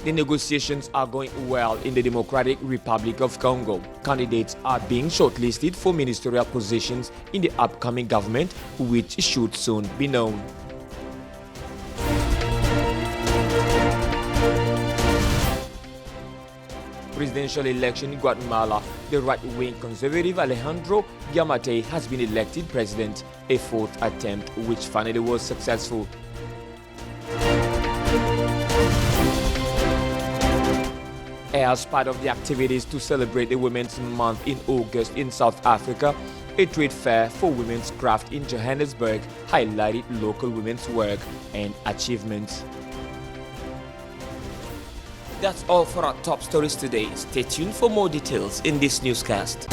The negotiations are going well in the Democratic Republic of Congo. Candidates are being shortlisted for ministerial positions in the upcoming government, which should soon be known. Presidential election in Guatemala, the right-wing conservative Alejandro Giammattei has been elected president, a fourth attempt which finally was successful. As part of the activities to celebrate the Women's Month in August in South Africa, a trade fair for women's craft in Johannesburg highlighted local women's work and achievements. That's all for our top stories today. Stay tuned for more details in this newscast.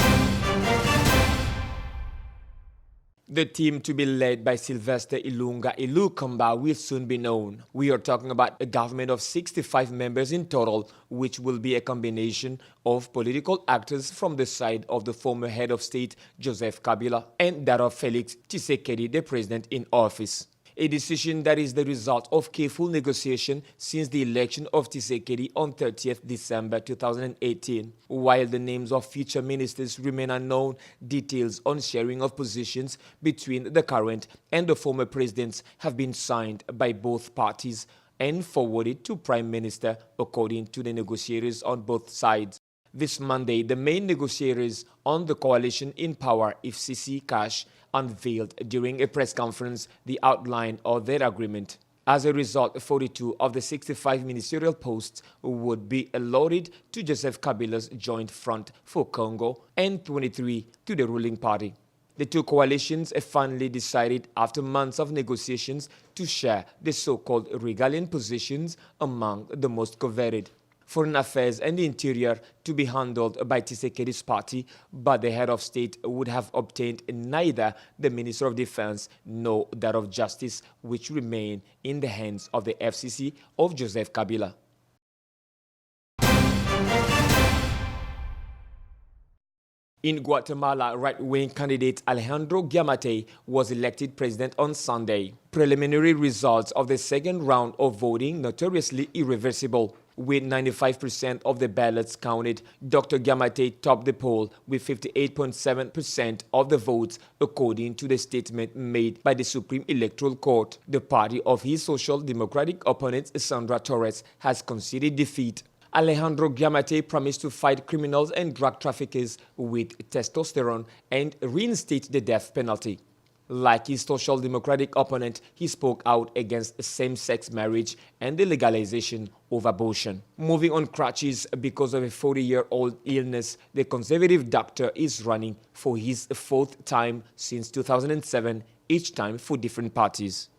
The team to be led by Sylvester Ilunga Ilukamba will soon be known. We are talking about a government of 65 members in total, which will be a combination of political actors from the side of the former head of state, Joseph Kabila, and that of Felix Tshisekedi, the president in office. A decision that is the result of careful negotiation since the election of Tshisekedi on 30th December 2018. While the names of future ministers remain unknown, details on sharing of positions between the current and the former presidents have been signed by both parties and forwarded to Prime Minister, according to the negotiators on both sides. This Monday, the main negotiators on the coalition in power, FCC Cash, unveiled during a press conference the outline of their agreement. As a result, 42 of the 65 ministerial posts would be allotted to Joseph Kabila's Joint Front for Congo and 23 to the ruling party. The two coalitions have finally decided, after months of negotiations, to share the so-called regalian positions among the most coveted. Foreign Affairs and the Interior to be handled by Tshisekedi's party, but the head of state would have obtained neither the Minister of Defense nor that of Justice, which remain in the hands of the FCC of Joseph Kabila. In Guatemala, right-wing candidate Alejandro Giammattei was elected president on Sunday. Preliminary results of the second round of voting notoriously irreversible. With 95% of the ballots counted, Dr. Giammattei topped the poll with 58.7% of the votes, according to the statement made by the Supreme Electoral Court. The party of his social democratic opponent, Sandra Torres, has conceded defeat. Alejandro Giammattei promised to fight criminals and drug traffickers with testosterone and reinstate the death penalty. Like his social democratic opponent, he spoke out against same-sex marriage and the legalization of abortion. Moving on crutches because of a 40-year-old illness, the conservative doctor is running for his fourth time since 2007, each time for different parties.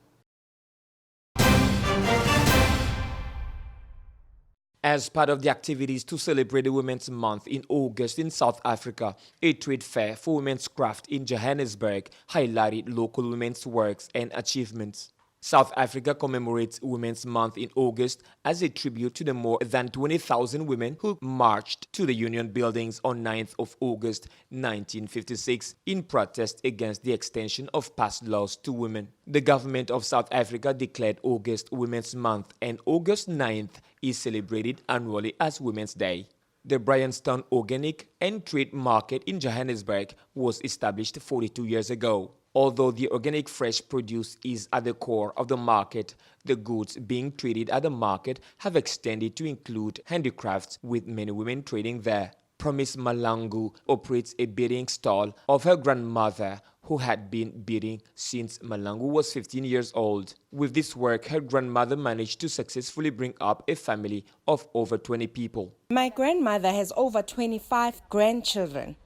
As part of the activities to celebrate the Women's Month in August in South Africa, a trade fair for women's craft in Johannesburg highlighted local women's works and achievements. South Africa commemorates Women's Month in August as a tribute to the more than 20,000 women who marched to the Union buildings on 9th of August 1956 in protest against the extension of past laws to women. The government of South Africa declared August Women's Month, and August 9th is celebrated annually as Women's Day. The Bryanston Organic and Trade Market in Johannesburg was established 42 years ago. Although the organic fresh produce is at the core of the market, the goods being traded at the market have extended to include handicrafts, with many women trading there. Promise Malangu operates a beading stall of her grandmother, who had been beading since Malangu was 15 years old. With this work, her grandmother managed to successfully bring up a family of over 20 people. My grandmother has over 25 grandchildren.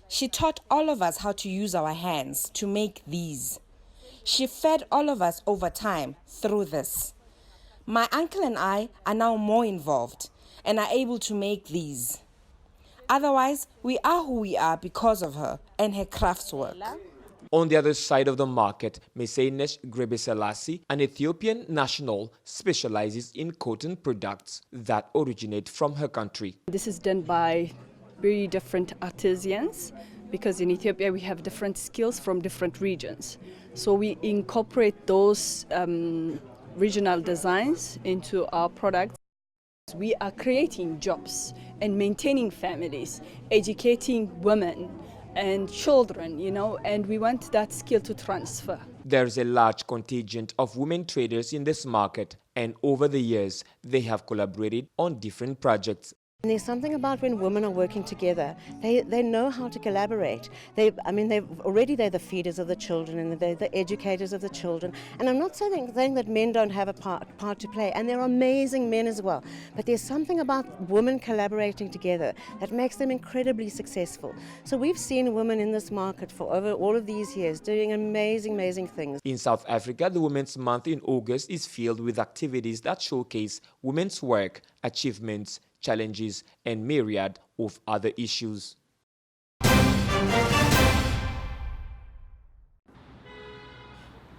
She taught all of us how to use our hands to make these. She fed all of us over time through this. My uncle and I are now more involved and are able to make these. Otherwise, we are who we are because of her and her craftswork. On the other side of the market, Mesenesh Grebeselassie, an Ethiopian national, specializes in cotton products that originate from her country. This is done by very different artisans, because in Ethiopia we have different skills from different regions. So we incorporate those regional designs into our products. We are creating jobs and maintaining families, educating women and children, and we want that skill to transfer. There's a large contingent of women traders in this market, and over the years, they have collaborated on different projects. And there's something about when women are working together, they know how to collaborate. They're the feeders of the children and they're the educators of the children. And I'm not saying that men don't have a part to play, and there are amazing men as well. But there's something about women collaborating together that makes them incredibly successful. So we've seen women in this market for over all of these years doing amazing things. In South Africa, the Women's Month in August is filled with activities that showcase women's work, achievements, challenges, and myriad of other issues.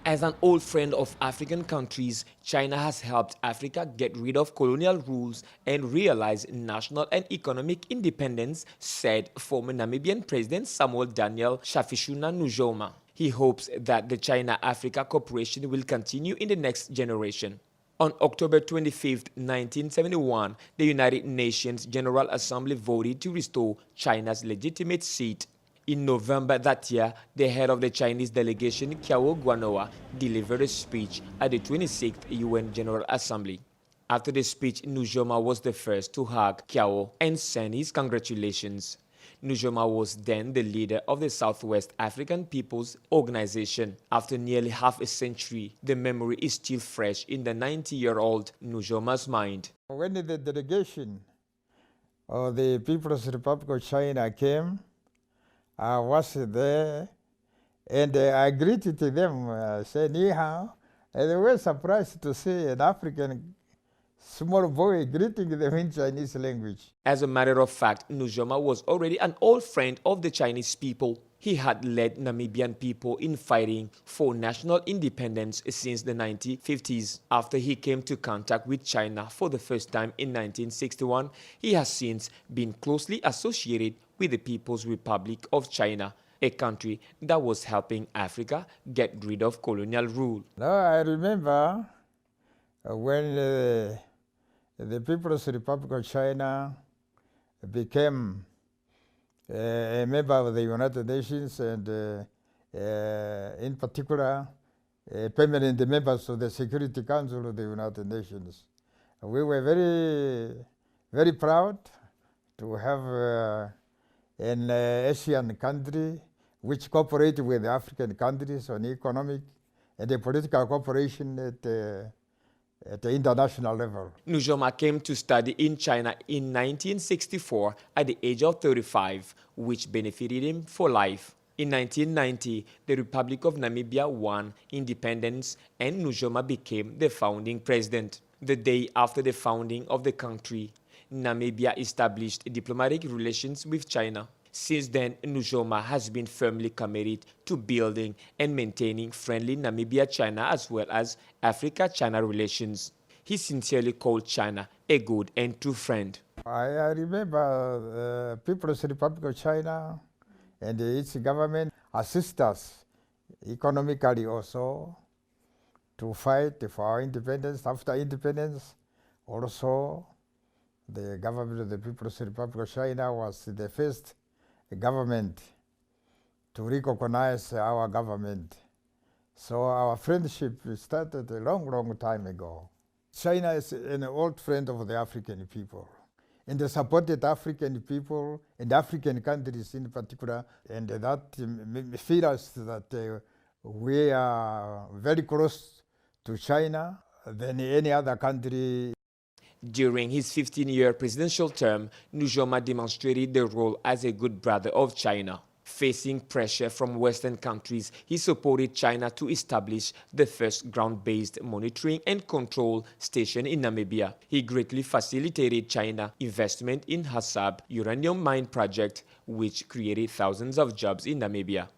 As an old friend of African countries, China has helped Africa get rid of colonial rules and realize national and economic independence, said former Namibian President Samuel Daniel Shafishuna Nujoma. He hopes that the China-Africa cooperation will continue in the next generation. On October 25, 1971, the United Nations General Assembly voted to restore China's legitimate seat. In November that year, the head of the Chinese delegation, Kiao Guanoa, delivered a speech at the 26th UN General Assembly. After the speech, Nujoma was the first to hug Kiao and send his congratulations. Nujoma was then the leader of the Southwest African People's Organization. After nearly half a century, the memory is still fresh in the 90-year-old Nujoma's mind. When the delegation of the People's Republic of China came, I was there, and I greeted them, said ni hao, and they were surprised to see an African small boy greeting them in Chinese language. As a matter of fact, Nujoma was already an old friend of the Chinese people. He had led Namibian people in fighting for national independence since the 1950s. After he came to contact with China for the first time in 1961, he has since been closely associated with the People's Republic of China, a country that was helping Africa get rid of colonial rule. No, I remember when the People's Republic of China became a member of the United Nations and in particular permanent members of the Security Council of the United Nations. We were very proud to have an Asian country which cooperated with the African countries on economic and the political cooperation at the international level. Nujoma came to study in China in 1964 at the age of 35, which benefited him for life. In 1990, the Republic of Namibia won independence and Nujoma became the founding president. The day after the founding of the country, Namibia established diplomatic relations with China. Since then, Nujoma has been firmly committed to building and maintaining friendly Namibia-China as well as Africa-China relations. He sincerely called China a good and true friend. I remember the People's Republic of China and its government assist us economically also to fight for our independence. After independence, also the government of the People's Republic of China was the first government to recognize our government. So our friendship started a long time ago. China is an old friend of the African people, and they supported African people and African countries in particular, and that feels us that we are very close to China than any other country. During his 15-year presidential term, Nujoma demonstrated the role as a good brother of China. Facing pressure from Western countries, he supported China to establish the first ground-based monitoring and control station in Namibia. He greatly facilitated China investment in Hasab uranium mine project, which created thousands of jobs in Namibia.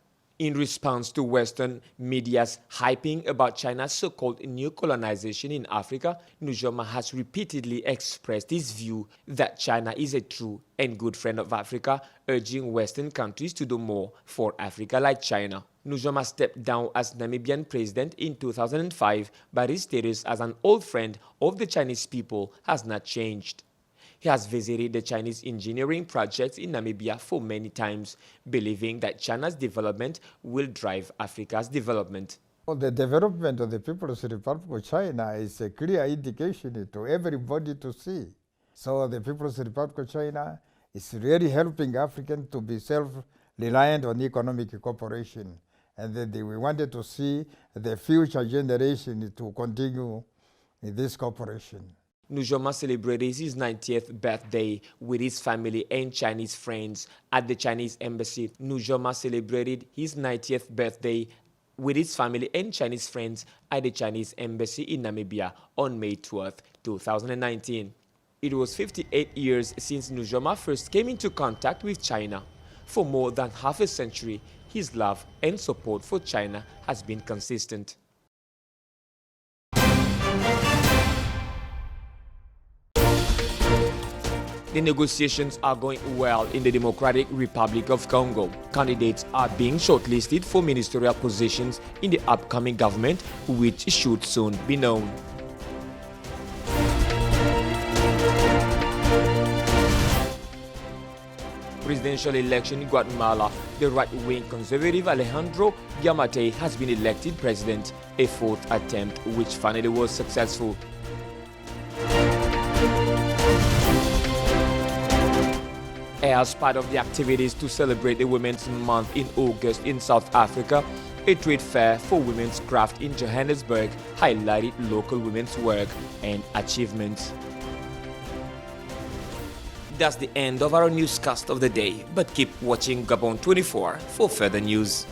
In response to Western media's hyping about China's so-called new colonization in Africa, Nujoma has repeatedly expressed his view that China is a true and good friend of Africa, urging Western countries to do more for Africa like China. Nujoma stepped down as Namibian president in 2005, but his status as an old friend of the Chinese people has not changed. He has visited the Chinese engineering projects in Namibia for many times, believing that China's development will drive Africa's development. Well, the development of the People's Republic of China is a clear indication to everybody to see. So the People's Republic of China is really helping Africans to be self-reliant on economic cooperation. And then we wanted to see the future generation to continue in this cooperation. Nujoma celebrated his 90th birthday with his family and Chinese friends at the Chinese embassy. Nujoma celebrated his 90th birthday with his family and Chinese friends at the Chinese embassy in Namibia on May 12, 2019. It was 58 years since Nujoma first came into contact with China. For more than half a century, his love and support for China has been consistent. The negotiations are going well in the Democratic Republic of Congo. Candidates are being shortlisted for ministerial positions in the upcoming government, which should soon be known. Presidential election in Guatemala, the right-wing conservative Alejandro Giammattei has been elected president, a fourth attempt which finally was successful. As part of the activities to celebrate the Women's Month in August in South Africa, a trade fair for women's craft in Johannesburg highlighted local women's work and achievements. That's the end of our newscast of the day, but keep watching Gabon 24 for further news.